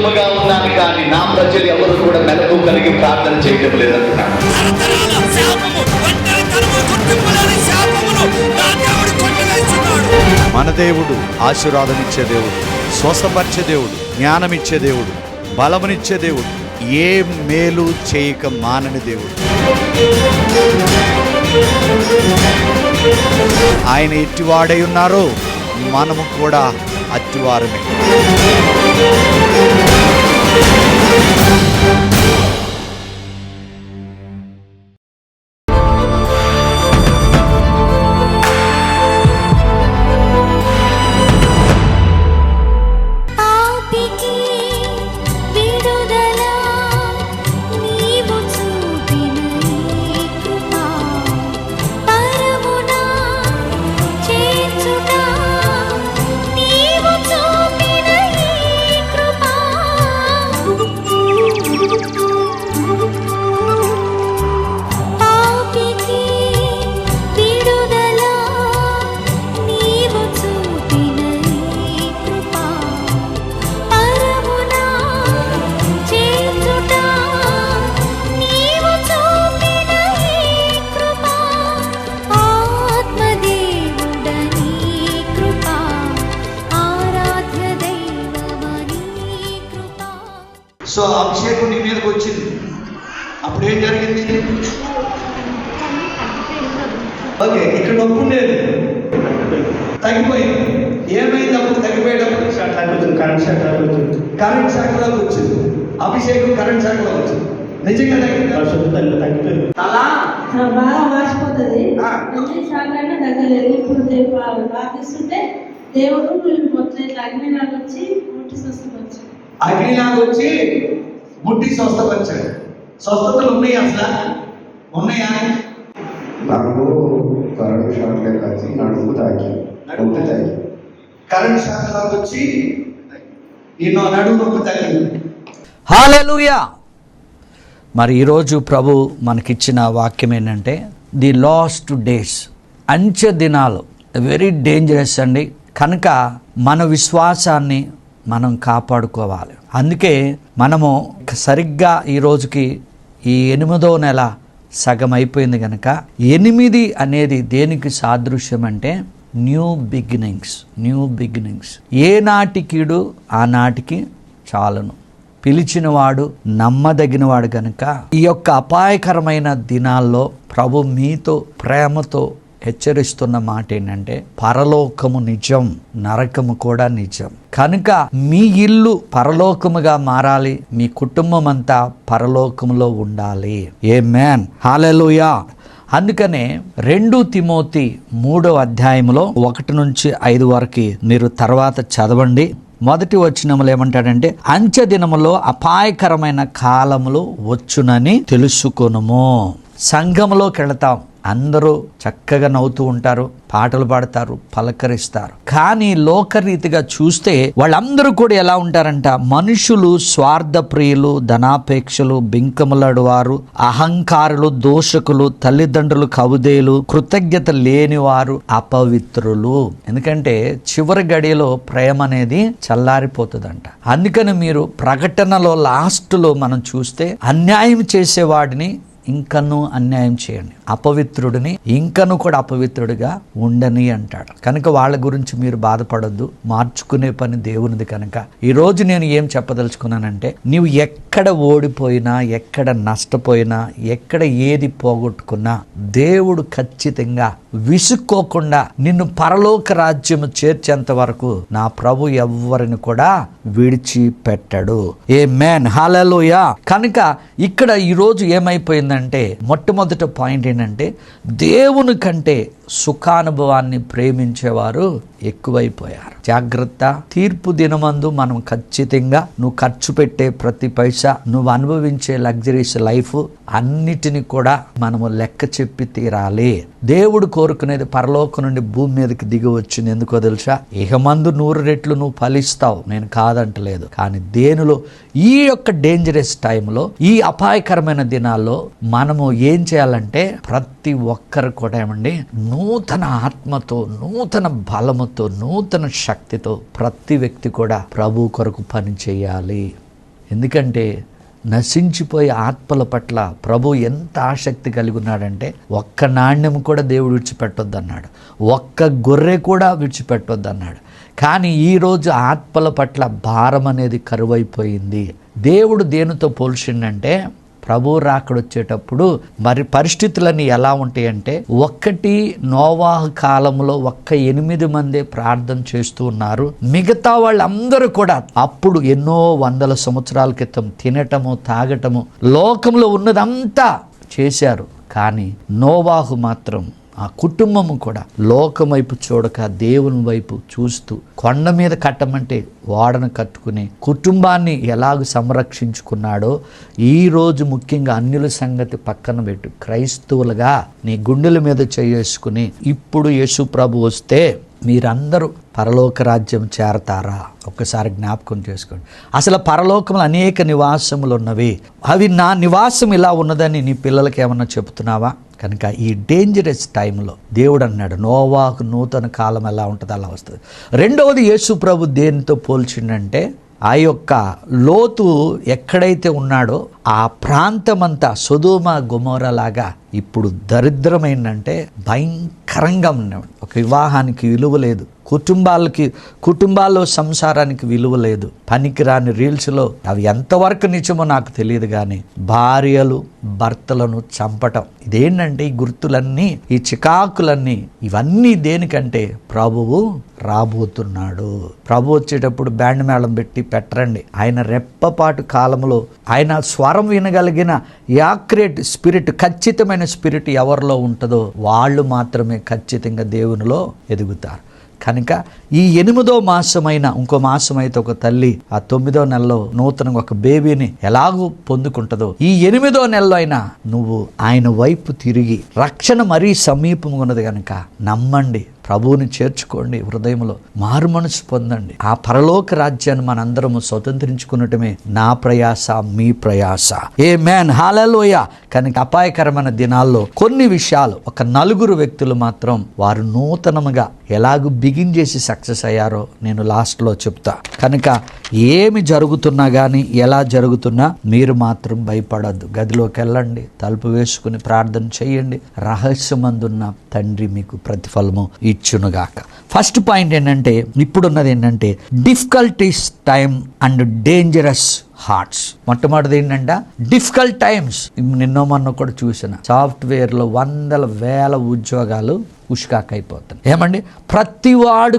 దూరముగా ఉన్నాను కానీ నా ప్రజలు ఎవరు కూడా మెలకు కలిగి ప్రార్థన చేయడం లేదంటున్నాడు. మన దేవుడు ఆశీర్వాదమిచ్చే దేవుడు, స్వస్థపరిచే దేవుడు, జ్ఞానమిచ్చే దేవుడు, బలమునిచ్చే దేవుడు, ఏ మేలు చేయక మానని దేవుడు. ఆయన ఎట్టివాడై ఉన్నారో మనము కూడా అట్టివారమే. సో అభిషేకం నీ మీదకి వచ్చింది, అప్పుడు ఏం జరిగింది? ఓకే, ఇక్కడ నొప్పి ఉండేది, తగ్గిపోయింది. ఏమైంది అప్పుడు? తగ్గిపోయేటప్పుడు కరెంట్ శాఖలోకి వచ్చింది. అభిషేకం కరెంట్ శాఖలోకి వచ్చింది. నిజంగా తగ్గిపోయింది. అలా బాగా మార్చిపోతుంది. ఎన్నిసార్లు తగ్గలేదు. ఇప్పుడు ప్రార్థిస్తుంటే దేవుడు మొత్తం ఇట్లా అగ్నిలాగా వచ్చి ముట్టి స్వస్థపరిచాడు. అగ్నిలాగా వచ్చి ముట్టి స్వస్థపరిచాడు. స్వస్థతలు ఉన్నాయి, అసలు ఉన్నాయా? నాకు కరెంట్ షాక్లే కాచి నడుము తాకి కరెంట్ షాక్లాగా వచ్చి నిన్ను నడుము నొప్పి తగ్గింది. హల్లెలూయా. మరి ఈరోజు ప్రభు మనకిచ్చిన వాక్యం ఏంటంటే ది లాస్ట్ డేస్, అంచె దినాలు వెరీ డేంజరస్ అండి. కనుక మన విశ్వాసాన్ని మనం కాపాడుకోవాలి. అందుకే మనము సరిగ్గా ఈ రోజుకి ఈ 8వ నెల సగం అయిపోయింది కనుక 8 అనేది దేనికి సాదృశ్యం అంటే న్యూ బిగినింగ్స్. ఏ నాటికీడు ఆ నాటికి చాలును. పిలిచినవాడు నమ్మదగినవాడు కనుక ఈ యొక్క అపాయకరమైన దినాల్లో ప్రభు మీతో ప్రేమతో హెచ్చరిస్తున్న మాట ఏంటంటే పరలోకము నిజం, నరకము కూడా నిజం. కనుక మీ ఇల్లు పరలోకముగా మారాలి, మీ కుటుంబం అంతా పరలోకములో ఉండాలి. ఆమేన్, హల్లెలూయా. అందుకనే 2 తిమోతి 3వ అధ్యాయంలో 1 నుంచి 5 వరకు మీరు తర్వాత చదవండి. మొదటి వచనములు ఏమంటాడంటే అంచె దినములో అపాయకరమైన కాలములు వచ్చునని తెలుసుకొనుము. సంఘములోకి వెళతాం, అందరూ చక్కగా నవ్వుతూ ఉంటారు, పాటలు పాడతారు, పలకరిస్తారు. కానీ లోకరీతిగా చూస్తే వాళ్ళందరూ కూడా ఎలా ఉంటారంట? మనుషులు స్వార్థ ప్రియులు, ధనాపేక్షలు, బింకములడువారు, అహంకారులు, దోషకులు, తల్లిదండ్రులు కవుదేలు, కృతజ్ఞత లేనివారు, అపవిత్రులు. ఎందుకంటే చివరి గడియలో ప్రేమ అనేది చల్లారిపోతుందంట. అందుకని మీరు ప్రకటనలో లాస్ట్లో మనం చూస్తే అన్యాయం చేసేవాడిని ఇంకను అన్యాయం చేయండి, అపవిత్రుడిని ఇంకను కూడా అపవిత్రుడిగా ఉండని అంటాడు. కనుక వాళ్ళ గురించి మీరు బాధపడొద్దు, మార్చుకునే పని దేవునిది. కనుక ఈరోజు నేను ఏం చెప్పదలుచుకున్నానంటే నీవు ఎక్కడ ఓడిపోయినా, ఎక్కడ నష్టపోయినా, ఎక్కడ ఏది పోగొట్టుకున్నా దేవుడు ఖచ్చితంగా విసుక్కోకుండా నిన్ను పరలోక రాజ్యము చేర్చేంత వరకు నా ప్రభు ఎవ్వరిని కూడా విడిచిపెట్టడు. ఆమేన్, హల్లెలూయా. కనుక ఇక్కడ ఈరోజు ఏమైపోయిందంటే మొట్టమొదటి పాయింట్ ఏంటంటే దేవుని కంటే సుఖానుభవాన్ని ప్రేమించేవారు ఎక్కువైపోయారు. జాగ్రత్త. తీర్పు దినమందు మనం ఖచ్చితంగా నువ్వు ఖర్చు పెట్టే ప్రతి పైసా, నువ్వు అనుభవించే లగ్జరీస్ లైఫ్ అన్నిటిని కూడా మనము లెక్క చెప్పి తీరాలి. దేవుడు కోరుకునేది పరలోకం నుండి భూమి మీదకి దిగి వచ్చింది. ఎందుకో తెలుసా? ఇహమందు 100 రెట్లు నువ్వు ఫలిస్తావు, నేను కాదంటలేదు. కానీ దేనిలో ఈ యొక్క డేంజరస్ టైంలో, ఈ అపాయకరమైన దినాల్లో మనము ఏం చేయాలంటే ప్రతి ఒక్కరు కూడా ఏమండి నూతన ఆత్మతో, నూతన బలముతో, నూతన శక్తితో ప్రతి వ్యక్తి కూడా ప్రభు కొరకు పని చేయాలి. ఎందుకంటే నశించిపోయే ఆత్మల పట్ల ప్రభు ఎంత ఆసక్తి కలిగి ఉన్నాడంటే ఒక్క నాణ్యం కూడా దేవుడు విడిచిపెట్టొద్దు అన్నాడు, ఒక్క గొర్రె కూడా విడిచిపెట్టొద్దు అన్నాడు. కానీ ఈరోజు ఆత్మల పట్ల భారం అనేది కరువైపోయింది. దేవుడు దేనితో పోల్చిండంటే ప్రభు రాకడొచ్చేటప్పుడు మరి పరిస్థితులన్నీ ఎలా ఉంటాయంటే, ఒక్కటి నోవాహు కాలంలో 8 మందే ప్రార్థన చేస్తూ ఉన్నారు. మిగతా వాళ్ళందరూ కూడా అప్పుడు ఎన్నో వందల సంవత్సరాల క్రితం తినటము తాగటము లోకంలో ఉన్నదంతా చేశారు. కానీ నోవాహు మాత్రం ఆ కుటుంబము కూడా లోకం వైపు చూడక దేవుని వైపు చూస్తూ కొండ మీద కట్టమంటే ఓడను కట్టుకుని కుటుంబాన్ని ఎలాగ సంరక్షించుకున్నాడో ఈరోజు ముఖ్యంగా అన్యుల సంగతి పక్కన పెట్టు, క్రైస్తవులుగా నీ గుండెల మీద చేసుకుని ఇప్పుడు యేసు ప్రభు వస్తే మీరందరూ పరలోక రాజ్యం చేరతారా? ఒక్కసారి జ్ఞాపకం చేసుకోండి. అసలు పరలోకంలో అనేక నివాసములు ఉన్నవి. అవి నా నివాసం ఇలా ఉన్నదని నీ పిల్లలకి ఏమన్నా చెబుతున్నావా? కనుక ఈ డేంజరస్ టైంలో దేవుడు అన్నాడు, నోవాహు నూతన కాలం ఎలా ఉంటుంది అలా వస్తుంది. రెండవది యేసు ప్రభు దేనితో పోల్చిండంటే, ఆ యొక్క లోతు ఎక్కడైతే ఉన్నాడో ఆ ప్రాంతమంతా సొదొమ గొమొర్రా లాగా ఇప్పుడు దరిద్రమైందంటే భయంకరంగా ఉన్నాడు. ఒక వివాహానికి విలువ లేదు, కుటుంబాల్లో సంసారానికి విలువ లేదు. పనికిరాని రీల్స్లో అవి ఎంతవరకు నిజమో నాకు తెలియదు కానీ భార్యలు భర్తలను చంపటం, ఇదేంటంటే ఈ గుర్తులన్నీ, ఈ చికాకులన్నీ, ఇవన్నీ దేనికంటే ప్రభువు రాబోతున్నాడు. ప్రభు వచ్చేటప్పుడు బ్యాండ్ మేళం పెట్టి పెట్టరండి. ఆయన రెప్పపాటు కాలంలో ఆయన స్వరం వినగలిగిన యాక్యురేట్ స్పిరిట్, ఖచ్చితమైన స్పిరిట్ ఎవరిలో ఉంటుందో వాళ్ళు మాత్రమే ఖచ్చితంగా దేవునిలో ఎదుగుతారు. కనుక ఈ 8వ మాసమైన ఇంకో మాసం అయితే ఒక తల్లి ఆ 9వ నెలలో నూతనంగా ఒక బేబీని ఎలాగూ పొందుకుంటుందో, ఈ 8వ నెలలో అయినా నువ్వు ఆయన వైపు తిరిగి రక్షణ మరీ సమీపంగా ఉన్నది కనుక నమ్మండి, ప్రభువుని చేర్చుకోండి, హృదయంలో మారు మనసు పొందండి. ఆ పరలోక రాజ్యాన్ని మనందరము స్వతంత్రించుకున్నటమే నా ప్రయాస, మీ ప్రయాస. ఆమేన్, హల్లెలూయా. కనుక అపాయకరమైన దినాల్లో కొన్ని విషయాలు, ఒక 4 వ్యక్తులు మాత్రం వారు నూతనముగా ఎలాగూ బిగిన్ చేసి సక్సెస్ అయ్యారో నేను లాస్ట్లో చెప్తా. కనుక ఏమి జరుగుతున్నా కానీ, ఎలా జరుగుతున్నా మీరు మాత్రం భయపడద్దు. గదిలోకి వెళ్ళండి, తలుపు వేసుకుని ప్రార్థన చేయండి. రహస్యమందున్న తండ్రి మీకు ప్రతిఫలము ఇచ్చునుగాక. ఫస్ట్ పాయింట్ ఏంటంటే, ఇప్పుడున్నది ఏంటంటే difficulties time and dangerous hearts. మొట్టమొదటిది ఏంటంటే డిఫికల్ట్ టైమ్స్. నిన్నో మొన్న కూడా చూసిన సాఫ్ట్వేర్లో 100,000 ఉద్యోగాలు ఉష్కాకైపోతాయి. ఏమండి, ప్రతివాడు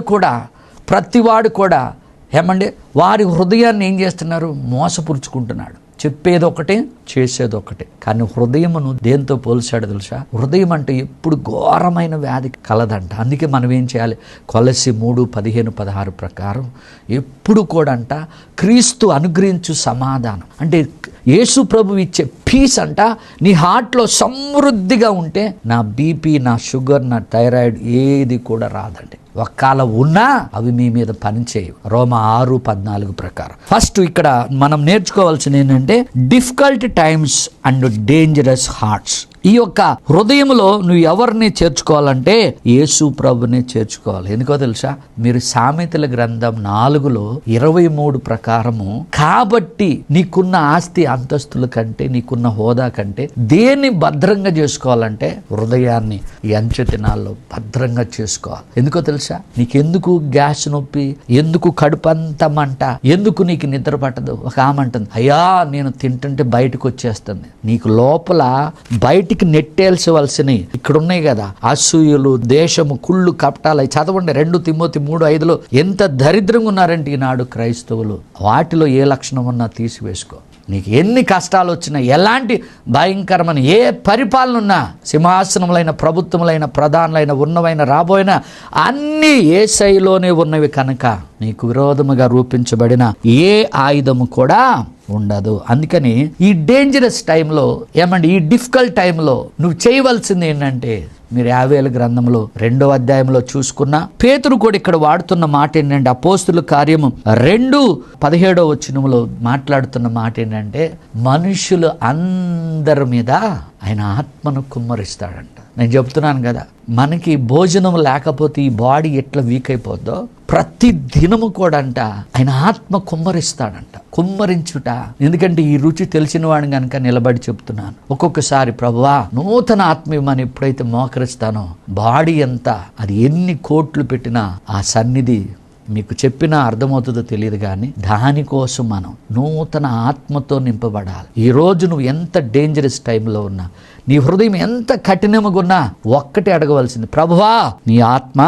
కూడా ఏమండి వారి హృదయాన్ని ఏం చేస్తున్నారు? మోసపురుచుకుంటున్నాడు. చెప్పేది ఒకటే, చేసేది ఒకటే. కానీ హృదయమును దేంతో పోల్చాడు తెలుసా? హృదయం అంటే ఎప్పుడు ఘోరమైన వ్యాధి కలదంట. అందుకే మనం ఏం చేయాలి? కొలస్సీ 3:15-16 ప్రకారం ఎప్పుడు కూడా అంట క్రీస్తు అనుగ్రహించు సమాధానం అంటే యేసు ప్రభు ఇచ్చే పీస్ అంట నీ హార్ట్లో సమృద్ధిగా ఉంటే నా బీపీ, నా షుగర్, నా థైరాయిడ్ ఏది కూడా రాదండి. ఒక్కవేళ ఉన్నా అవి మీ మీద పనిచేయవు. రోమా 6:14 ప్రకారం. ఫస్ట్ ఇక్కడ మనం నేర్చుకోవాల్సింది ఏంటంటే difficult times and dangerous hearts. ఈ యొక్క హృదయంలో నువ్వు ఎవరిని చేర్చుకోవాలంటే యేసు ప్రభుని చేర్చుకోవాలి. ఎందుకో తెలుసా? మీరు సామెతల గ్రంథం 4:23 ప్రకారము, కాబట్టి నీకున్న ఆస్తి అంతస్తుల కంటే, నీకున్న హోదా కంటే దేన్ని భద్రంగా చేసుకోవాలంటే హృదయాన్ని ఈ అంచె దినాల్లో భద్రంగా చేసుకోవాలి. ఎందుకో తెలుసా? నీకెందుకు గ్యాస్ నొప్పి, ఎందుకు కడుపంత మంట, ఎందుకు నీకు నిద్ర పట్టదు? ఒక ఆమె అంటుంది, అయ్యా నేను తింటుంటే బయటకు వచ్చేస్తుంది. నీకు లోపల బయటికి నెట్టేల్చవలసినవి ఇక్కడ ఉన్నాయి కదా, అసూయలు, దేశము, కుళ్ళు, కపటాలు. అవి చదవండి 2 తిమోతి 3:5లో. ఎంత దరిద్రంగా ఉన్నారంటే ఈనాడు క్రైస్తవులు. వాటిలో ఏ లక్షణం ఉన్నా తీసివేసుకో. నీకు ఎన్ని కష్టాలు వచ్చినా, ఎలాంటి భయంకరమైన ఏ పరిపాలన ఉన్నా, సింహాసనములైన, ప్రభుత్వములైన, ప్రధానులైన, ఉన్నవైన, రాబోయిన అన్నీ యేసయ్యలోనే ఉన్నవి కనుక నీకు విరోధముగా రూపించబడిన ఏ ఆయుధము కూడా ఉండదు. అందుకని ఈ డేంజరస్ టైంలో ఏమండి, ఈ డిఫికల్ట్ టైంలో నువ్వు చేయవలసింది ఏంటంటే, మీరు 50 గ్రంథంలో 2వ అధ్యాయంలో చూసుకున్న పేతురు కూడా ఇక్కడ వాడుతున్న మాట ఏంటంటే, అపోస్తుల కార్యము 2:17 వచనంలో మాట్లాడుతున్న మాట ఏంటంటే, మనుషులు అందరి మీద ఆయన ఆత్మను కుమ్మరిస్తాడంట. నేను చెప్తున్నాను కదా, మనకి భోజనం లేకపోతే ఈ బాడీ ఎట్లా వీక్ అయిపోద్దో, ప్రతి దినము కూడా అంట ఆయన ఆత్మ కుమ్మరిస్తాడంట. కుమ్మరించుట, ఎందుకంటే ఈ రుచి తెలిసిన వాడిని కనుక నిలబడి చెప్తున్నాను. ఒక్కొక్కసారి ప్రభువా నూతన ఆత్మ మనం ఎప్పుడైతే మోకరిస్తానో బాడీ ఎంత, అది ఎన్ని కోట్లు పెట్టినా ఆ సన్నిధి మీకు చెప్పినా అర్థమవుతుందో తెలియదు, కానీ దానికోసం మనం నూతన ఆత్మతో నింపబడాలి. ఈరోజు నువ్వు ఎంత డేంజరస్ టైంలో ఉన్నా, నీ హృదయం ఎంత కఠినముగా ఉన్నా ఒక్కటే అడగవలసింది, ప్రభువా నీ ఆత్మ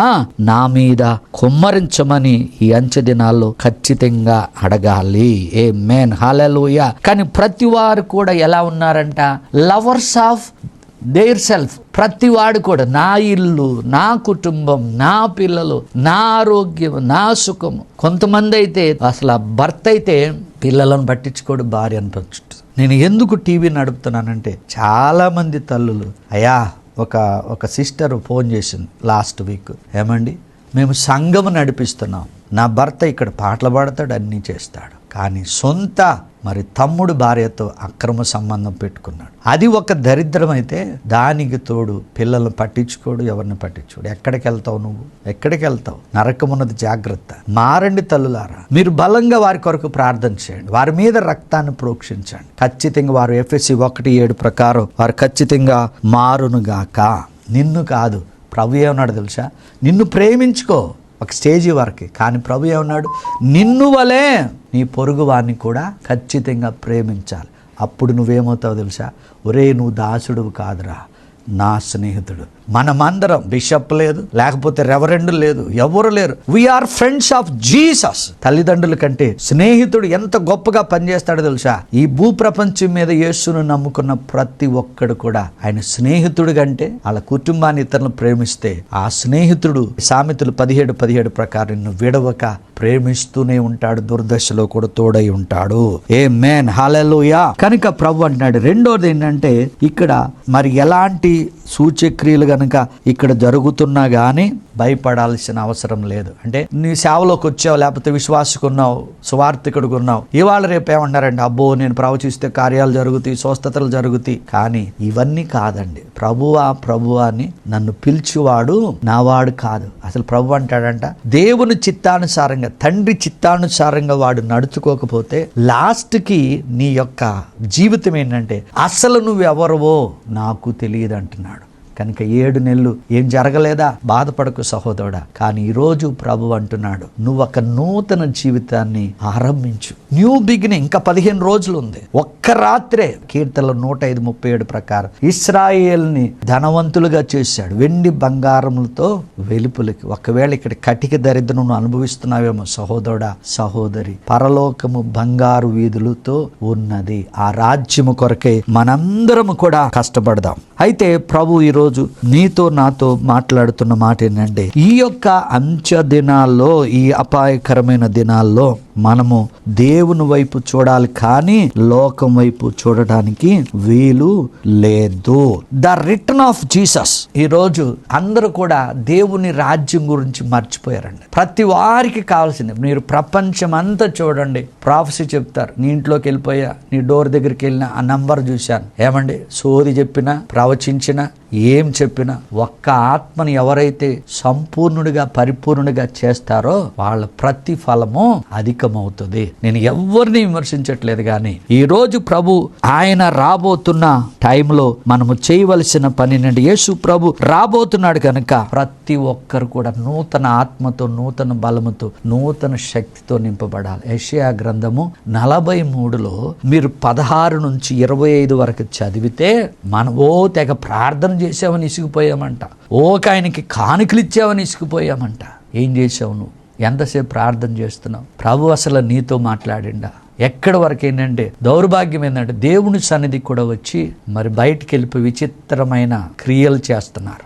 నా మీద కుమ్మరించమని ఈ అంచె దినాల్లో ఖచ్చితంగా అడగాలి. ఆమేన్, హల్లెలూయా. కానీ ప్రతి వారు కూడా ఎలా ఉన్నారంట, లవర్స్ ఆఫ్ దేర్ సెల్ఫ్. ప్రతివాడు కూడా నా ఇల్లు, నా కుటుంబం, నా పిల్లలు, నా ఆరోగ్యం, నా సుఖము. కొంతమంది అయితే అసలు ఆ భర్త అయితే పిల్లలను పట్టించుకోడు, భార్య అనిపించుంటుంది. నేను ఎందుకు టీవీ నడుపుతున్నానంటే చాలామంది తల్లులు, అయ్యా ఒక సిస్టర్ ఫోన్ చేసింది లాస్ట్ వీక్, ఏమండి మేము సంఘం నడిపిస్తున్నాం, నా భర్త ఇక్కడ పాటలు పాడతాడు, అన్నీ చేస్తాడు, కానీ సొంత మరి తమ్ముడు భార్యతో అక్రమ సంబంధం పెట్టుకున్నాడు. అది ఒక దరిద్రం అయితే దానికి తోడు పిల్లలను పట్టించుకోడు, ఎవరిని పట్టించుకోడు. ఎక్కడికి వెళ్తావు నువ్వు, ఎక్కడికి వెళ్తావు? నరకమున్నది, జాగ్రత్త. మారండి తల్లులారా, మీరు బలంగా వారి కొరకు ప్రార్థన చేయండి, వారి మీద రక్తాన్ని ప్రోక్షించండి. ఖచ్చితంగా వారు ఎఫెసీ 1:7 ప్రకారం వారు ఖచ్చితంగా మారునుగాక. నిన్ను కాదు, ప్రభు ఏమన్నాడు తెలుసా, నిన్ను ప్రేమించుకో ఒక స్టేజీ వరకు, కానీ ప్రభు ఏమన్నాడు, నిన్ను వలే నీ పొరుగు వారిని కూడా ఖచ్చితంగా ప్రేమించాలి. అప్పుడు నువ్వేమవుతావు తెలుసా, ఒరే నువ్వు దాసుడువు కాదురా, నా స్నేహితుడు. మనమందరం బిషప్ లేదు, లేకపోతే రెవరెండ్ లేదు, ఎవరు లేరు, వీఆర్ ఫ్రెండ్స్ ఆఫ్ జీసస్. తల్లిదండ్రుల కంటే స్నేహితుడు ఎంత గొప్పగా పనిచేస్తాడో తెలుసా. ఈ భూప్రపంచం మీద యేసును నమ్ముకున్న ప్రతి ఒక్కడు కూడా ఆయన స్నేహితుడు కంటే వాళ్ళ కుటుంబాన్ని ఇతరులను ప్రేమిస్తే ఆ స్నేహితుడు సామెతలు 17:17 ప్రకారం నిన్ను విడవక ప్రేమిస్తూనే ఉంటాడు, దుర్దశలో కూడా తోడై ఉంటాడు. ఆమేన్, హల్లెలూయా. కనుక ప్రభు అంటున్నాడు. రెండోది ఏంటంటే ఇక్కడ మరి ఎలాంటి సూచక్రియలు గనుక ఇక్కడ జరుగుతున్నా కానీ భయపడాల్సిన అవసరం లేదు. అంటే నీ సేవలోకి వచ్చావు, లేకపోతే విశ్వాసకున్నావు, సువార్థికుడుగా ఉన్నావు, ఇవాళ రేపు ఏమన్నారంటే అబ్బో నేను ప్రవచిస్తే కార్యాలు జరుగుతాయి, స్వస్థతలు జరుగుతాయి. కానీ ఇవన్నీ కాదండి. ప్రభువా అని నన్ను పిలిచేవాడు నావాడు కాదు. అసలు ప్రభు అంటాడంట, దేవుని చిత్తానుసారంగా, తండ్రి చిత్తానుసారంగా వాడు నడుచుకోకపోతే లాస్ట్కి నీ యొక్క జీవితం ఏంటంటే అసలు నువ్వెవరవో నాకు తెలియదు అంటున్నాడు. కనుక 7 నెలలు ఏం జరగలేదా, బాధపడకు సహోదరుడా. కానీ ఈరోజు ప్రభు అంటున్నాడు, నువ్వు ఒక నూతన జీవితాన్ని ఆరంభించు, న్యూ బిగినింగ్. ఇంకా 15 రోజులు ఉంది. ఒక్క రాత్రే కీర్తనలు 105:37 ప్రకారం ఇశ్రాయేల్ని ధనవంతులుగా చేశాడు, వెండి బంగారములతో వెలుపులకి. ఒకవేళ ఇక్కడ కటిక దరిద్రం నువ్వు అనుభవిస్తున్నావేమో సహోదరుడా, సహోదరి, పరలోకము బంగారు వీధులతో ఉన్నది. ఆ రాజ్యము కొరకై మనందరము కూడా కష్టపడదాం. అయితే ప్రభు ఈరోజు నీతో నాతో మాట్లాడుతున్న మాట ఏంటంటే, ఈ యొక్క అంచె దినాల్లో, ఈ అపాయకరమైన దినాల్లో మనము దేవుని వైపు చూడాలి, కానీ లోకం వైపు చూడడానికి వీలు లేదు. The return of Jesus. ఈరోజు అందరూ కూడా దేవుని రాజ్యం గురించి మర్చిపోయారండి. ప్రతి వారికి కావాల్సింది, మీరు ప్రపంచం అంతా చూడండి, ప్రాఫెసీ చెప్తారు. నీ ఇంట్లోకి వెళ్ళిపోయా, నీ డోర్ దగ్గరికి వెళ్ళిన ఆ నంబర్ చూశాను, ఏమండి సోది చెప్పినా, ప్రవచించినా, ఏం చెప్పినా, ఒక్క ఆత్మని ఎవరైతే సంపూర్ణుడిగా పరిపూర్ణుడిగా చేస్తారో వాళ్ళ ప్రతిఫలము అధికమవుతుంది. నేను ఎవరిని విమర్శించట్లేదు, కానీ ఈ రోజు ప్రభు ఆయన రాబోతున్న టైంలో మనము చేయవలసిన పని ఏంటంటే, యేసు ప్రభు రాబోతున్నాడు కనుక ప్రతి ఒక్కరు కూడా నూతన ఆత్మతో, నూతన బలముతో, నూతన శక్తితో నింపబడాలి. యెషయా గ్రంథము 43లో మీరు 16 నుంచి 25 వరకు చదివితే మనం తెగ ప్రార్థన చేసావని ఇసుకుపోయామంట, ఆయనకి కానుకలు ఇచ్చావని ఇసుకుపోయామంట. ఏం చేసావు నువ్వు? ఎంతసేపు ప్రార్థన చేస్తున్నావు? ప్రభు అసలు నీతో మాట్లాడిండా? ఎక్కడి వరకు ఏంటంటే దౌర్భాగ్యం ఏంటంటే దేవుని సన్నిధికి కూడా వచ్చి మరి బయటికి వెళ్ళిపోయి విచిత్రమైన క్రియలు చేస్తున్నారు.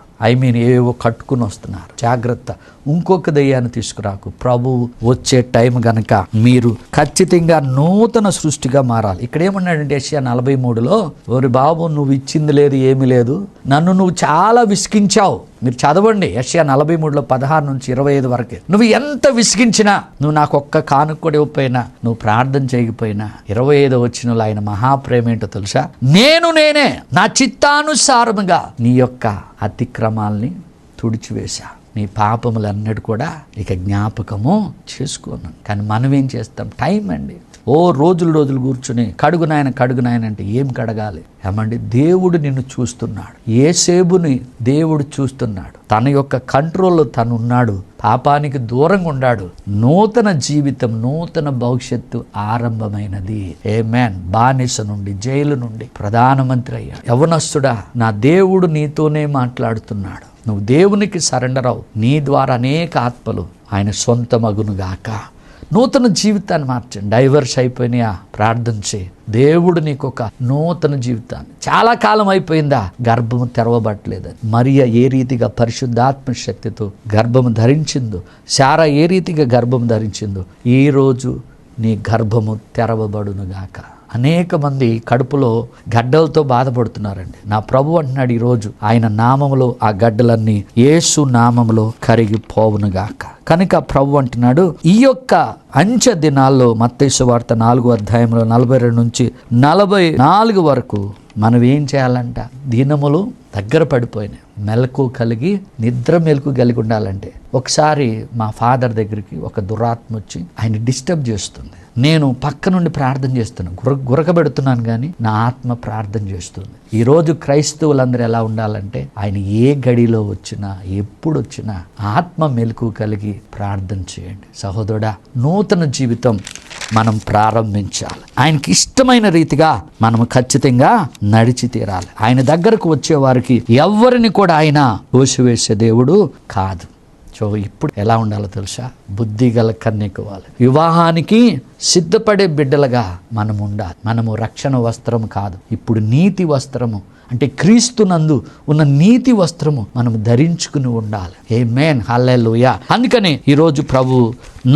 ఏవో కట్టుకుని వస్తున్నారు. జాగ్రత్త, ఇంకొక దయ్యాన్ని తీసుకురాకు. ప్రభువు వచ్చే టైం గనక మీరు ఖచ్చితంగా నూతన సృష్టిగా మారాలి. ఇక్కడ ఏమన్నాడంటే యెషయా 43లో, ఓరి బాబు నువ్వు ఇచ్చింది లేదు, ఏమీ లేదు, నన్ను నువ్వు చాలా విసికించావు, మీరు చదవండి యెషయా 43:16-25 వరకే. నువ్వు ఎంత విసిగించినా, నువ్వు నాకు ఒక్క కానుక కూడా ఇవ్వకపోయినా, నువ్వు ప్రార్థన చేయకపోయినా, 25 వచనంలో ఆయన మహాప్రేమ ఏంటో తెలుసా? నేనే నా చిత్తానుసారముగా నీ యొక్క అతిక్రమాల్ని తుడిచివేశా, నీ పాపములన్నట్టు కూడా ఇక జ్ఞాపకము చేసుకున్నాను. కానీ మనం ఏం చేస్తాం? టైం అండి. రోజులు కూర్చుని కడుగు నాయన అంటే ఏం కడగాలి? ఏమండి, దేవుడు నిన్ను చూస్తున్నాడు. యేసేబుని దేవుడు చూస్తున్నాడు. తన యొక్క కంట్రోల్లో తను ఉన్నాడు. పాపానికి దూరంగా ఉన్నాడు. నూతన జీవితం, నూతన భవిష్యత్తు ఆరంభమైనది. ఆమేన్. బానిస నుండి, జైలు నుండి ప్రధానమంత్రి అయ్యాడు. యవనస్తుడా, నా దేవుడు నీతోనే మాట్లాడుతున్నాడు. నువ్వు దేవునికి సరెండర్ అవు. నీ ద్వారా అనేక ఆత్మలు ఆయన సొంతమగునుగాక. నూతన జీవితాన్ని మార్చండి. డైవర్స్ అయిపోయినాయా? ప్రార్థన చేయి. దేవుడు నీకు ఒక నూతన జీవితాన్ని, చాలా కాలం అయిపోయిందా గర్భము తెరవబట్టలేదని, మరియా ఏ రీతిగా పరిశుద్ధాత్మ శక్తితో గర్భము ధరించిందో, శారా ఏ రీతిగా గర్భము ధరించిందో, ఈరోజు నీ గర్భము తెరవబడునుగాక. అనేక మంది కడుపులో గడ్డలతో బాధపడుతున్నారండి. నా ప్రభు అంటున్నాడు ఈరోజు ఆయన నామములో ఆ గడ్డలన్నీ యేసు నామములో కరిగిపోవునుగాక. కనుక ప్రభు అంటున్నాడు, ఈ యొక్క అంచె దినాల్లో మత్తయి సువార్త 4:42-44 వరకు మనం ఏం చేయాలంట? దినములు దగ్గర పడిపోయినాయి. మెలకు కలిగి, నిద్ర మెలకు కలిగి ఉండాలంటే, ఒకసారి మా ఫాదర్ దగ్గరికి ఒక దురాత్మ వచ్చి ఆయన డిస్టర్బ్ చేస్తుంది. నేను పక్క నుండి ప్రార్థన చేస్తున్నాను, గురకబెడుతున్నాను, కానీ నా ఆత్మ ప్రార్థన చేస్తుంది. ఈరోజు క్రైస్తవులందరూ ఎలా ఉండాలంటే, ఆయన ఏ గడిలో వచ్చినా, ఎప్పుడు వచ్చినా ఆత్మ మెలకు కలిగి ప్రార్థన చేయండి. సహోదరుడా, నూతన జీవితం మనం ప్రారంభించాలి. ఆయనకి ఇష్టమైన రీతిగా మనం ఖచ్చితంగా నడిచి తీరాలి. ఆయన దగ్గరకు వచ్చే వారికి ఎవరిని కూడా ఆయన తోసివేసే దేవుడు కాదు. సో ఇప్పుడు ఎలా ఉండాలో తెలుసా? బుద్ధి గల కన్యకవాలి. వివాహానికి సిద్ధపడే బిడ్డలుగా మనం ఉండాలి. మనము రక్షణ వస్త్రము కాదు, ఇప్పుడు నీతి వస్త్రము, అంటే క్రీస్తునందు ఉన్న నీతి వస్త్రము మనం ధరించుకుని ఉండాలి. ఆమేన్. హల్లెలూయా. అందుకనే ఈరోజు ప్రభు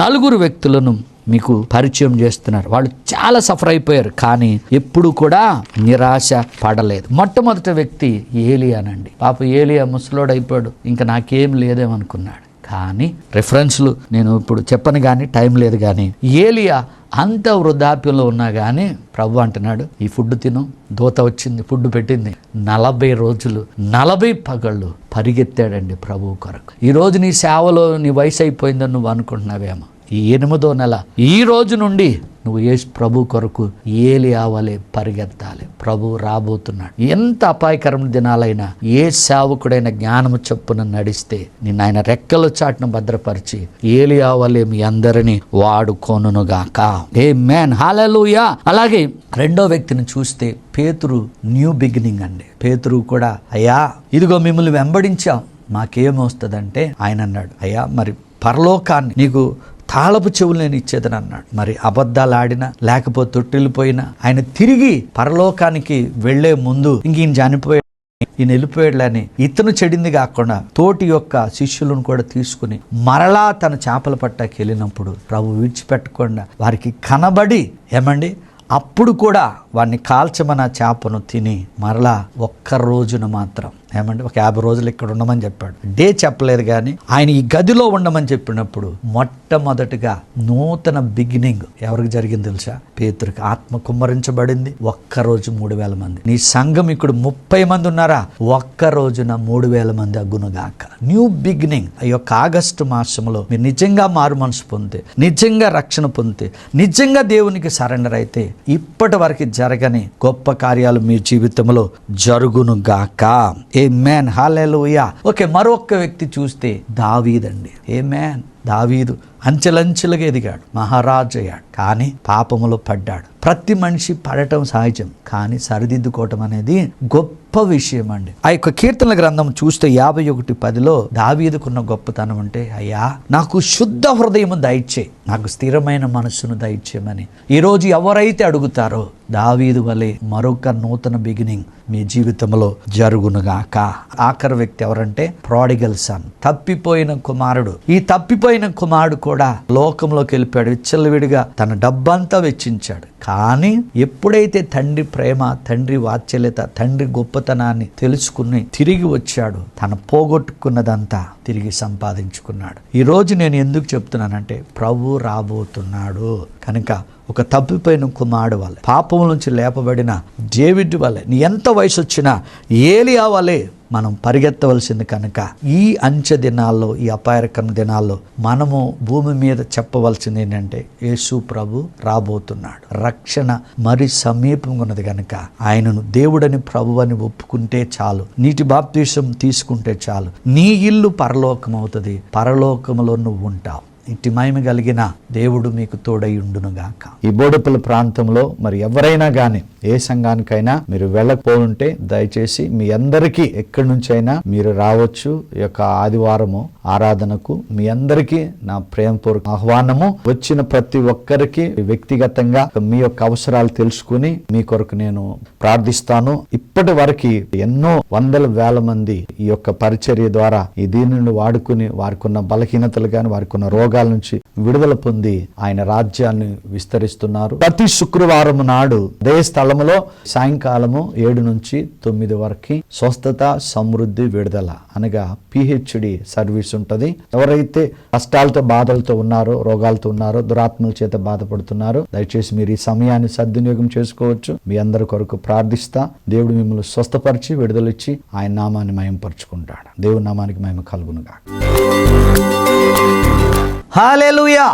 4 వ్యక్తులను మీకు పరిచయం చేస్తున్నారు. వాళ్ళు చాలా సఫర్ అయిపోయారు, కానీ ఎప్పుడు కూడా నిరాశ పడలేదు. మొట్టమొదటి వ్యక్తి ఏలియానండి. పాప ఏలియా ముసలోడు అయిపోయాడు, ఇంకా నాకేం లేదేమనుకున్నాడు. కానీ రెఫరెన్స్లు నేను ఇప్పుడు చెప్పను, కానీ టైం లేదు. కానీ ఏలియా అంత వృద్ధాప్యంలో ఉన్నా కానీ ప్రభు అంటున్నాడు, ఈ ఫుడ్ తిను. దూత వచ్చింది, ఫుడ్ పెట్టింది. 40 రోజులు 40 పగళ్ళు పరిగెత్తాడండి ప్రభు కొరకు. ఈరోజు నీ సేవలో నీ వయసు అయిపోయిందని నువ్వు అనుకుంటున్నావేమో. ఈ 8వ నెల ఈ రోజు నుండి నువ్వు యేసు ప్రభు కొరకు ఏలియా వలె పరిగెత్తాలి. ప్రభు రాబోతున్నాడు. ఎంత అపాయకరమైన దినాలైనా ఏ సేవకుడైన జ్ఞానము చొప్పున నడిస్తే నిన్ను ఆయన రెక్కల చాటును భద్రపరిచి ఏలియా వలె మీ అందరినీ వాడుకోనుగాక. ఆమేన్. హల్లెలూయా. అలాగే 2వ వ్యక్తిని చూస్తే పేతురు. న్యూ బిగినింగ్ అండి. పేతురు కూడా, అయ్యా ఇదిగో మిమ్మల్ని వెంబడించాం, మాకేమొస్తుందంటే ఆయన అన్నాడు, అయ్యా మరి పరలోకాన్ని నీకు తాళపు చెవులు నేను ఇచ్చేదని అన్నాడు. మరి అబద్ధాలు ఆడినా లేకపోతే తొట్టిల్లిపోయినా ఆయన తిరిగి పరలోకానికి వెళ్లే ముందు ఈయన చనిపోయాడు, ఈయన వెళ్ళిపోయాడులని ఇతను చెడింది కాకుండా తోటి యొక్క శిష్యులను కూడా తీసుకుని మరలా తన చేపల పట్టకి వెళ్ళినప్పుడు ప్రభు విడిచిపెట్టకుండా వారికి కనబడి, ఏమండి అప్పుడు కూడా వాడిని కాల్చమని ఆ చేపను తిని మరలా ఒక్క రోజున మాత్రం, ఏమంటే ఒక 50 రోజులు ఇక్కడ ఉండమని చెప్పాడు. డే చెప్పలేదు, కానీ ఆయన ఈ గదిలో ఉండమని చెప్పినప్పుడు మొట్టమొదటిగా నూతన బిగినింగ్ ఎవరికి జరిగింది తెలుసా? పేతురుకి. ఆత్మ కుమ్మరించబడింది. ఒక్క రోజు 3000 మంది. నీ సంఘం ఇక్కడ 30 మంది ఉన్నారా? ఒక్క రోజున 3000 మంది అగ్గునుగాక. New beginning. ఈ యొక్క ఆగస్టు మాసంలో మీరు నిజంగా మారు మనసు పొందితే, నిజంగా రక్షణ పొందితే, నిజంగా దేవునికి సరెండర్ అయితే ఇప్పటి వరకు జరగని గొప్ప కార్యాలు మీ జీవితంలో జరుగునుగాక. ఆమేన్. హల్లెలూయా. ఓకే, మరొక వ్యక్తి చూస్తే దావీదండి. ఆమేన్. దావీదు అంచెలంచెలుగా ఎదిగాడు, మహారాజు అయ్యాడు, కానీ పాపములో పడ్డాడు. ప్రతి మనిషి పడటం సహజం, కానీ సరిదిద్దుకోవటం అనేది గొప్ప విషయం అండి. ఆ యొక్క కీర్తనల గ్రంథం చూస్తే 51:10 దావీదుకున్న గొప్పతనం అంటే, అయ్యా నాకు శుద్ధ హృదయము దయచే, నాకు స్థిరమైన మనస్సును దయచేయమని ఈరోజు ఎవరైతే అడుగుతారో దావీదు వలె మరొక నూతన బిగినింగ్ మీ జీవితంలో జరుగునుగాక. ఆఖరి వ్యక్తి ఎవరంటే ప్రాడిగల్ సన్, తప్పిపోయిన కుమారుడు. ఈ తప్పిపోయిన కుమారుడు కూడా లోకంలోకి వెళ్ళిపోయాడు. విచ్చలవిడిగా తన డబ్బంతా వెచ్చించాడు. కానీ ఎప్పుడైతే తండ్రి ప్రేమ, తండ్రి వాత్సల్యత, తండ్రి గొప్పతనాన్ని తెలుసుకుని తిరిగి వచ్చాడు, తన పోగొట్టుకున్నదంతా తిరిగి సంపాదించుకున్నాడు. ఈ రోజు నేను ఎందుకు చెప్తున్నానంటే ప్రభు రాబోతున్నాడు కనుక ఒక తప్పిపోయిన కుమారుడు వలె, పాపం నుంచి లేపబడిన డేవిడ్ వలె, నీ ఎంత వయసు వచ్చినా ఏలియా వలె మనం పరిగెత్తవలసింది. కనుక ఈ అంచె దినాల్లో, ఈ అపాయకర దినాల్లో మనము భూమి మీద చెప్పవలసింది ఏంటంటే యేసు ప్రభు రాబోతున్నాడు. రక్షణ మరి సమీపంగా ఉన్నది కనుక ఆయనను దేవుడని ప్రభువని ఒప్పుకుంటే చాలు, నీటి బాప్తీసం తీసుకుంటే చాలు, నీ ఇల్లు పరలోకం అవుతుంది, పరలోకములో నువ్వు ఉంటావు. ఇట్టి మహిమ కలిగిన దేవుడు మీకు తోడై ఉండునుగాక. ఈ బోడుపల్లి ప్రాంతంలో మరి ఎవరైనా కానీ ఏ సంఘానికైనా మీరు వెళ్ళకపోతుంటే దయచేసి మీ అందరికీ ఎక్కడి నుంచి అయినా మీరు రావచ్చు. ఈ యొక్క ఆదివారము ఆరాధనకు మీ అందరికీ నా ప్రేమపూర్వక ఆహ్వానము. వచ్చిన ప్రతి ఒక్కరికి వ్యక్తిగతంగా మీ యొక్క అవసరాలు తెలుసుకుని మీ కొరకు నేను ప్రార్థిస్తాను. ఇప్పటి వరకు ఎన్నో వందల వేల మంది ఈ యొక్క పరిచర్య ద్వారా ఈ దీనిని వాడుకుని వారికి ఉన్న బలహీనతలు కానీ వారికి ఉన్న రోగాల నుంచి విడుదల పొంది ఆయన రాజ్యాన్ని విస్తరిస్తున్నారు. ప్రతి శుక్రవారం నాడు అదే స్థలములో సాయంకాలము 7 నుంచి 9 వరకు స్వస్థత, సమృద్ధి, విడుదల అనగా పిహెచ్డి సర్వీస్ ఉంటుంది. ఎవరైతే కష్టాలతో, బాధలతో ఉన్నారో, రోగాలతో ఉన్నారో, దురాత్మల చేత బాధపడుతున్నారో దయచేసి మీరు ఈ సమయాన్ని సద్వినియోగం చేసుకోవచ్చు. మీ అందరి కొరకు ప్రార్థిస్తా. దేవుడు మిమ్మల్ని స్వస్థపరిచి విడుదలిచ్చి ఆయన నామాన్ని మహిమపరుచుకుంటాడు. దేవుని నామానికి మహిమ కలుగునుగా. హల్లెలూయా.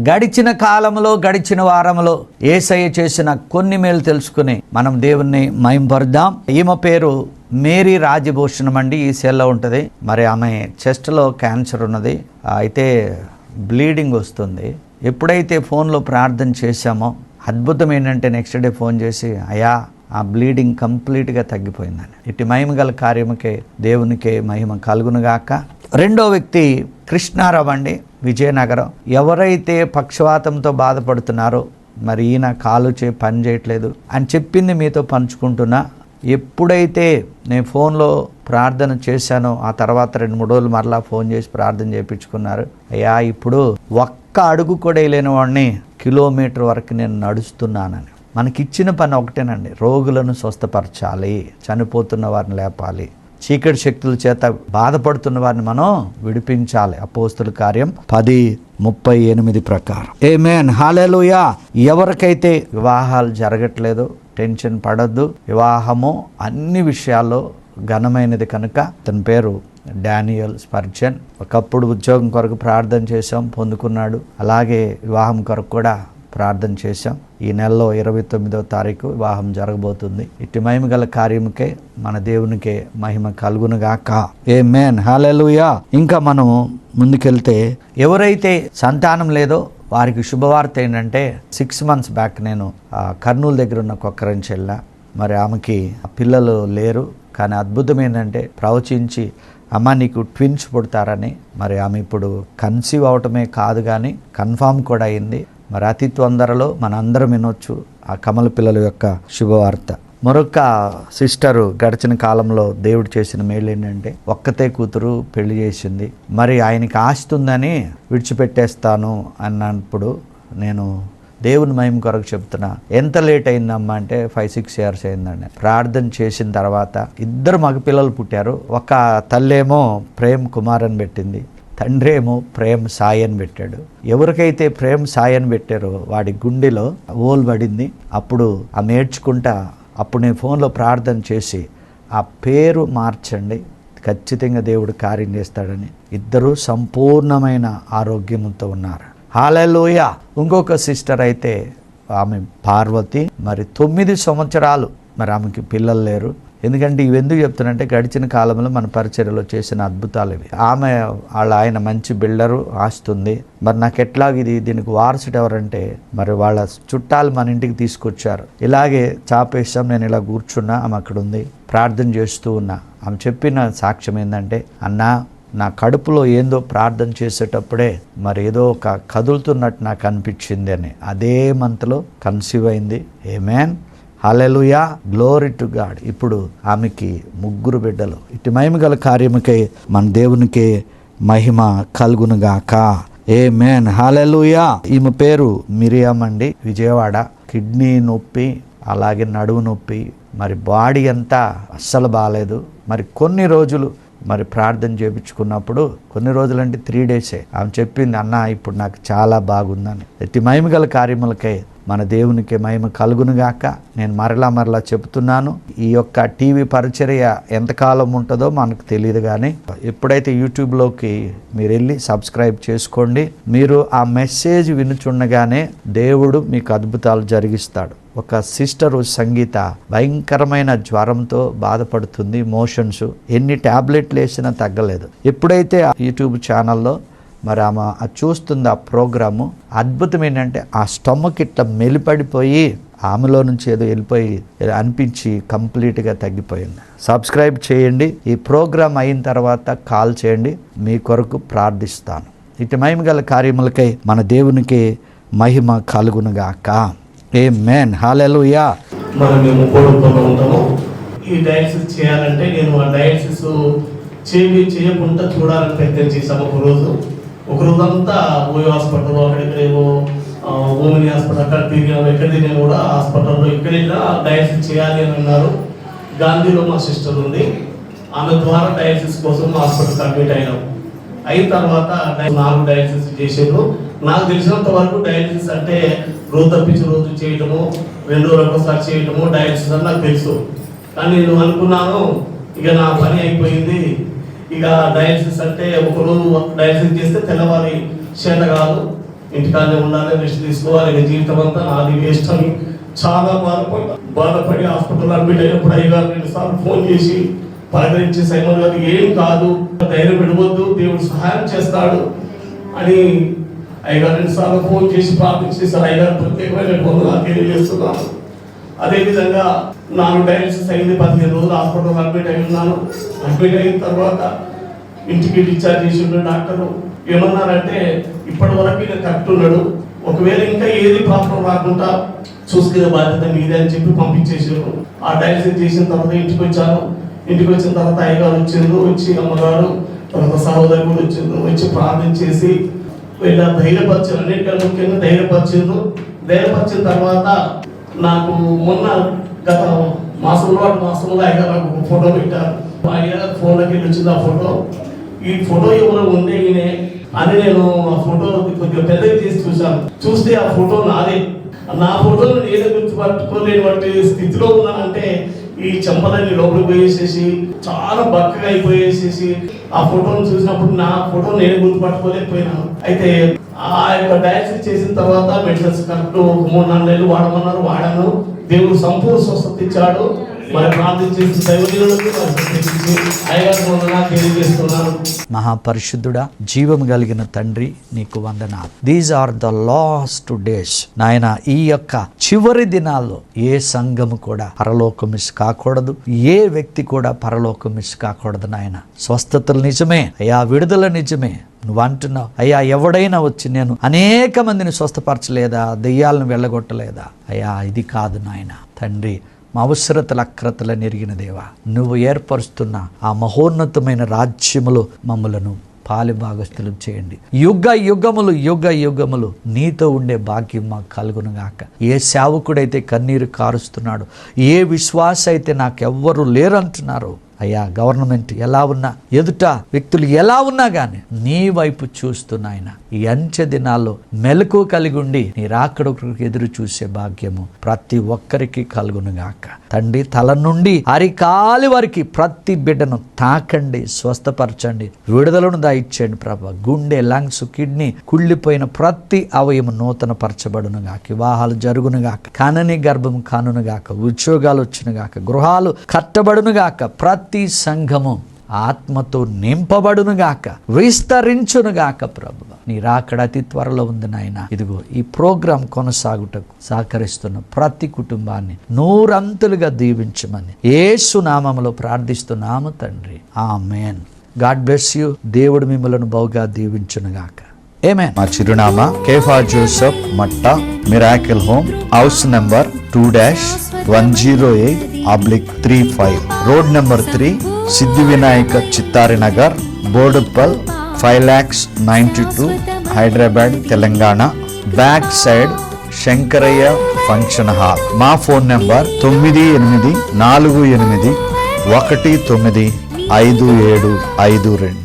గడిచిన కాలంలో, గడిచిన వారంలో యేసయ్య చేసిన కొన్ని మేలు తెలుసుకుని మనం దేవుణ్ణి మహిమపరుద్దాం. ఈమె పేరు మేరీ రాజభూషణం అండి. ఈ సెల్లో ఉంటుంది. మరి ఆమె చెస్ట్లో క్యాన్సర్ ఉన్నది. అయితే బ్లీడింగ్ వస్తుంది. ఎప్పుడైతే ఫోన్లో ప్రార్థన చేశామో అద్భుతం ఏంటంటే నెక్స్ట్ డే ఫోన్ చేసి అయ్యా ఆ బ్లీడింగ్ కంప్లీట్గా తగ్గిపోయిందని. ఇటు మహిమ గల కార్యముకే దేవునికే మహిమ కలుగునుగాక. రెండో వ్యక్తి కృష్ణారావు అండి, విజయనగరం. ఎవరైతే పక్షవాతంతో బాధపడుతున్నారో మరి ఈయన కాలు పని చేయట్లేదు అని చెప్పింది మీతో పంచుకుంటున్నా. ఎప్పుడైతే నేను ఫోన్లో ప్రార్థన చేశానో ఆ తర్వాత 2-3 రోజులు మరలా ఫోన్ చేసి ప్రార్థన చేయించుకున్నారు. అయ్యా ఇప్పుడు ఒక్క అడుగు కూడా వేయలేని వాడిని కిలోమీటర్ వరకు నేను నడుస్తున్నానని. మనకిచ్చిన పని ఒకటేనండి, రోగులను స్వస్థపరచాలి, చనిపోతున్న వారిని లేపాలి, చీకటి శక్తుల చేత బాధపడుతున్న వారిని మనం విడిపించాలి. అపోస్తుల కార్యం 10:38 ప్రకారం. ఆమేన్, హల్లెలూయా. ఎవరికైతే వివాహాలు జరగట్లేదో టెన్షన్ పడద్దు. వివాహము అన్ని విషయాల్లో ఘనమైనది కనుక. తన పేరు డానియల్ స్పర్జన్. ఒకప్పుడు ఉద్యోగం కొరకు ప్రార్థన చేశాం, పొందుకున్నాడు. అలాగే వివాహం కొరకు కూడా ప్రార్థన చేశాం. ఈ నెలలో 29వ తారీఖు వివాహం జరగబోతుంది. ఇటు మహిమ గల కార్యముకే మన దేవునికే మహిమ కలుగునుగాక. ఆమేన్, హల్లెలూయా. ఇంకా మనం ముందుకెళ్తే ఎవరైతే సంతానం లేదో వారికి శుభవార్త ఏంటంటే 6 months బ్యాక్ నేను కర్నూలు దగ్గర ఉన్న కొక్కరంచి వెళ్ళా. మరి ఆమెకి పిల్లలు లేరు. కానీ అద్భుతం ఏంటంటే ప్రవచించి అమ్మ నీకు ట్విన్స్ పుడతారని. మరి ఆమె ఇప్పుడు కన్సీవ్ అవటమే కాదు కానీ కన్ఫామ్ కూడా అయింది. మరి అతి తొందరలో మనందరం వినొచ్చు ఆ కమల పిల్లల యొక్క శుభవార్త. మరొక సిస్టరు గడిచిన కాలంలో దేవుడు చేసిన మేలు ఏంటంటే ఒక్కతే కూతురు పెళ్లి చేసింది. మరి ఆయనకి ఆస్తుందని విడిచిపెట్టేస్తాను అన్నప్పుడు నేను దేవుని మహిమ కొరకు చెప్తున్నా. ఎంత లేట్ అయిందమ్మా అంటే 5-6 years అయిందండి. ప్రార్థన చేసిన తర్వాత 2 మగపిల్లలు పుట్టారు. ఒక తల్లేమో ప్రేమ్ కుమార్ అని పెట్టింది, తండ్రి ఏమో ప్రేమ్ సాయి అని పెట్టాడు. ఎవరికైతే ప్రేమ్ సాయి అని పెట్టారో వాడి గుండెలో ఓల్ పడింది. అప్పుడు ఆమె ఏడ్చుకుంటా అప్పుడు నేను ఫోన్లో ప్రార్థన చేసి ఆ పేరు మార్చండి, ఖచ్చితంగా దేవుడు కార్యం చేస్తాడని. 2 సంపూర్ణమైన ఆరోగ్యంతో ఉన్నారు. హల్లెలూయా. ఇంకొక సిస్టర్ అయితే ఆమె పార్వతి, మరి 9 సంవత్సరాలు మరి ఆమెకి పిల్లలు లేరు. ఎందుకంటే ఇవి ఎందుకు చెప్తానంటే గడిచిన కాలంలో మన పరిచర్యలో చేసిన అద్భుతాలు ఇవి. ఆమె వాళ్ళ ఆయన మంచి బిల్డరు, ఆస్తుంది. మరి నాకు ఎట్లాగ దీనికి వారసుడు ఎవరంటే మరి వాళ్ళ చుట్టాలు మన ఇంటికి తీసుకొచ్చారు. ఇలాగే చాపేసాం, నేను ఇలా కూర్చున్నా, ఆమె అక్కడ ఉంది, ప్రార్థన చేస్తూ ఉన్నా. ఆమె చెప్పిన సాక్ష్యం ఏంటంటే అన్నా నా కడుపులో ఏందో ప్రార్థన చేసేటప్పుడే మరి ఏదో ఒక కదులుతున్నట్టు నాకు అనిపించింది అని. అదే మంత్లో కన్సీవ్ అయింది. ఆమేన్. హల్లెలూయా, గ్లోరీ టు గాడ్. ఇప్పుడు ఆమెకి 3 బిడ్డలు. ఇటు మహిమ గల కార్యముకై మన దేవునికి మహిమ కలుగునుగాక. ఆమేన్, హల్లెలూయా. ఈమె పేరు మిరియం అండి, విజయవాడ. కిడ్నీ నొప్పి, అలాగే నడుము నొప్పి, మరి బాడీ అంతా అస్సలు బాగాలేదు. మరి కొన్ని రోజులు మరి ప్రార్థన చేయించుకున్నప్పుడు, కొన్ని రోజులంటే 3 డేసే, ఆమె చెప్పింది, అన్న ఇప్పుడు నాకు చాలా బాగుందని. ఎట్టి మహిమ గల కార్యములకై మన దేవునికి మహిమ కలుగునుగాక. నేను మరలా చెప్తున్నాను, ఈ యొక్క టీవీ పరిచర్య ఎంతకాలం ఉంటుందో మనకు తెలియదు, కానీ ఎప్పుడైతే యూట్యూబ్లోకి మీరు వెళ్ళి సబ్స్క్రైబ్ చేసుకోండి. మీరు ఆ మెసేజ్ వినుచుండగానే దేవుడు మీకు అద్భుతాలు జరిగిస్తాడు. ఒక సిస్టరు సంగీత భయంకరమైన జ్వరంతో బాధపడుతుంది, మోషన్స్, ఎన్ని టాబ్లెట్లు వేసినా తగ్గలేదు. ఎప్పుడైతే యూట్యూబ్ ఛానల్లో మరి ఆమె చూస్తుంది ఆ ప్రోగ్రాము, అద్భుతం ఏంటంటే ఆ స్టమక్ ఇట్లా మెలిపడిపోయి ఆమెలో నుంచి ఏదో వెళ్ళిపోయి అనిపించి కంప్లీట్గా తగ్గిపోయింది. సబ్స్క్రైబ్ చేయండి. ఈ ప్రోగ్రాం అయిన తర్వాత కాల్ చేయండి, మీ కొరకు ప్రార్థిస్తాను. ఇటు మహిమ గల కార్యములకై మన దేవునికి మహిమ కలుగునుగాక. ఆమేన్, హల్లెలూయా. మేము కోడుకోలో ఉంటాము. ఈ డయాలసిస్ చేయాలంటే నేను ఆ డయాలసిస్ చేయకుండా చూడాలని ప్రయత్నం చేశాము. ఒక రోజంతా ఓయో హాస్పిటల్, అక్కడెక్కడేమో ఓమిని హాస్పిటల్, అక్కడ తిరిగాము. ఎక్కడ తిరిగినా కూడా హాస్పిటల్లో ఎక్కడైనా డయాలసిస్ చేయాలి అని అన్నారు. గాంధీలో మా సిస్టర్ ఉంది, ఆమె ద్వారా డయాలసిస్ కోసం హాస్పిటల్కి అడ్మిట్ అయినాం. అయిన తర్వాత 4 డయాలసిస్ చేసారు. నాకు తెలిసినంత వరకు డయాలసిస్ అంటే రోజు తప్పించి రోజు చేయటము, 2 రోజులకు ఒకసారి చేయటము డయాలసిస్ అని నాకు తెలుసు. కానీ నేను అనుకున్నాను, ఇక నా పని అయిపోయింది, ఇక డయాలసిస్ అంటే ఒకరోజు డయాలసిస్ చేస్తే తెల్లవారి చేత కాదు, ఇంటికానే ఉండాలి, రెస్ట్ తీసుకోవాలి, ఇక జీవితం అంతా నాది వేస్ట్ అని చాలా బాధపడి హాస్పిటల్ అడ్మిట్ అయినప్పుడు అయ్యగారు 2 సార్లు ఫోన్ చేసి పలకరించి, సైమన్ గారు ఏం కాదు, ధైర్యం విడవద్దు, దేవుడు సహాయం చేస్తాడు అని అయ్యగారు 2 సార్లు ఫోన్ చేసి ప్రార్థించేసారు. అయ్యగారు ప్రత్యేకమైన వందనాలు తెలియజేస్తున్నాను. అదేవిధంగా 4 డయాలసిస్ అయింది, 15 రోజులు హాస్పిటల్ అడ్మిట్ అయి ఉన్నాను. అడ్మిట్ అయిన తర్వాత ఇంటికి డిశ్చార్జ్ చేసి డాక్టరు ఏమన్నారంటే, ఇప్పటి వరకు ఈయన కరెక్ట్ ఉన్నాడు, ఒకవేళ ఇంకా ఏది ప్రాబ్లం రాకుండా చూసుకునే బాధ్యత మీదే అని చెప్పి పంపించేసారు. ఆ డయాలసిస్ చేసిన తర్వాత ఇంటికి వచ్చాను. ఇంటికి వచ్చిన తర్వాత అయ్యగారు వచ్చిండ్రు, వచ్చి అమ్మగారు తర్వాత సహోదరి కూడా వచ్చిండ్రు, వచ్చి ప్రార్థన చేసి వీళ్ళ ధైర్యపరిచారు. అన్నిటికన్నా ముఖ్యంగా ధైర్యపరిచిన తర్వాత నాకు మొన్న గత మాసంలో అయ్యగారు నాకు ఒక ఫోటో పెట్టారు. అయ్యగారు ఫోన్లోకి వెళ్ళి వచ్చింది ఆ ఫోటో. ఈ ఫోటో ఎవరో ఉండే ఈయనే అని నేను ఆ ఫోటో కొద్దిగా పెద్దగా తీసి చూశాను. చూస్తే ఆ ఫోటో నాదే. నా ఫోటోను నేనే గుర్తుపట్టుకోలేనటువంటి స్థితిలో ఉన్నానంటే, ఈ చెంపలన్నీ లోపలికి పోయేసేసి చాలా బక్కగా అయిపోయేసేసి ఆ ఫోటోను చూసినప్పుడు నా ఫోటో నేను గుర్తుపట్టుకోలేకపోయినాను. అయితే ఆ యొక్క డయాలసిస్ చేసిన తర్వాత మెడిసిన్స్ కరెక్ట్ 3-4 నెలలు వాడమన్నారు, వాడాను. దేవుడు సంపూర్ణ స్వస్థత ఇచ్చాడు. మరి ప్రార్థించేసి దైవజనులకు తెలియజేస్తున్నాను. మహాపరిశుద్ధుడా, జీవం కలిగిన తండ్రి, నీకు వందనాలు. These are the last days నాయన. ఈ యొక్క చివరి దినాల్లో ఏ సంఘము కూడా పరలోకం మిస్ కాకూడదు, ఏ వ్యక్తి కూడా పరలోకం మిస్ కాకూడదు నాయన. స్వస్థతలు నిజమే అయ్యా, విడుదల నిజమే. నువ్వు అంటున్నావు అయ్యా, ఎవడైనా వచ్చి నేను అనేక మందిని స్వస్థపరచలేదా, దెయ్యాలను వెళ్ళగొట్టలేదా? అయ్యా, ఇది కాదు నాయన తండ్రి. మా అవసరతల అక్రతలను ఎరిగిన దేవా, నువ్వు ఏర్పరుస్తున్న ఆ మహోన్నతమైన రాజ్యములో మమ్మలను పాలిభాగస్తులు చేయండి. యుగ యుగములు నీతో ఉండే భాగ్యం మాకు కలుగునుగాక. ఏ సేవకుడైతే కన్నీరు కారుస్తున్నాడు, ఏ విశ్వాస అయితే నాకెవ్వరూ లేరంటున్నారో అయ్యా, గవర్నమెంట్ ఎలా ఉన్నా, ఎదుట వ్యక్తులు ఎలా ఉన్నా కానీ నీ వైపు చూస్తున్నాయన ఈ అంచె దినాల్లో మెలకు కలిగి ఉండి నీ రాకడకు ఎదురు చూసే భాగ్యము ప్రతి ఒక్కరికి కలుగునుగాక. తండ్రి, తల నుండి అరికాలి వరకు ప్రతి బిడ్డను తాకండి, స్వస్థపరచండి, విడుదలను దాయిచ్చేయండి ప్రభా. గుండె, లంగ్స్, కిడ్నీ కుళ్ళిపోయిన ప్రతి అవయము నూతన పరచబడునుగాక. వివాహాలు జరుగునుగాక, కనని గర్భం కానునుగాక, ఉద్యోగాలు వచ్చునుగాక, గృహాలు కట్టబడునుగాక, ప్రతి సంఘము ఆత్మతో నింపబడునుగాక, విస్తరించునుగాక. ప్రభువా, నీ రాకడ అతి త్వరలో ఉంది నాయన. ఇదిగో ఈ ప్రోగ్రాం కొనసాగుటకు సహకరిస్తున్న ప్రతి కుటుంబాన్ని 100 అంతులుగా దీవించమని యేసు నామములో ప్రార్థిస్తున్నాము తండ్రి. ఆమేన్. God bless you. దేవుడు మిమ్మలను బహుగా దీవించునుగాక. ఆమేన్. మా చిరునామా Kepha Joseph Matta, miracle home, house number 2- 108/35, road number 3, Siddhi Vinayaka Chittari Nagar, Boduppal, 5,92,000, Hyderabad, Telangana. Back side Shankaraiah function hall. మా ఫోన్ నెంబర్ 9848195752.